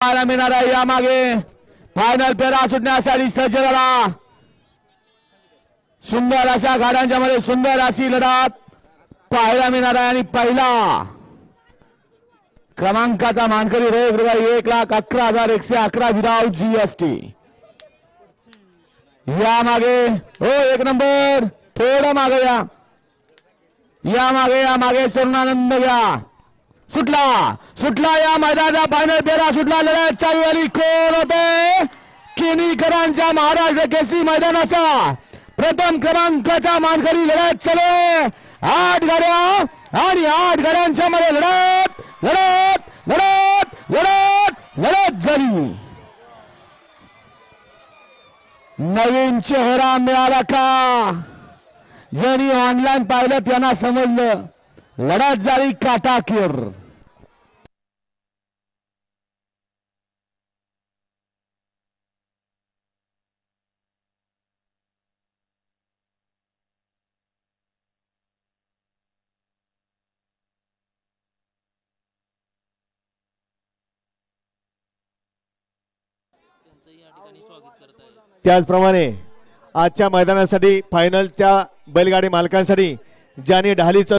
पाहायला मिळणार आहे यामागे फायनल फेरा सुटण्यासाठी सज्ज झाला। सुंदर अशा गाड्यांच्या मध्ये सुंदर अशी लढत पाहायला मिळणार आहे आणि पहिला क्रमांकाचा मानकरी रोख रुपये 1,11,111 विदाउट जीएसटी। यामागे हो एक नंबर थोडं मागे या मागे सोनानंद घ्या। सुटला सुटला या मैदानाचा फायनल फेरा सुटला। लढत चालू झाली। कोण होते किनीकरांच्या महाराष्ट्र केसरी मैदानाचा प्रथम क्रमांकाचा मानकरी लढत चालू। 8 गाड्या आणि 8 गाड्यांच्या मध्ये लढत लढत लढत लढत लढत झाली। नवीन चेहरा मिळाला का? ज्यांनी ऑनलाईन पाहिलं त्यांना समजलं लढत झाली काटाकीर। त्याचप्रमाणे आजच्या मैदानासाठी फायनलच्या बैलगाडी मालकांसाठी ज्यांनी ढालीचं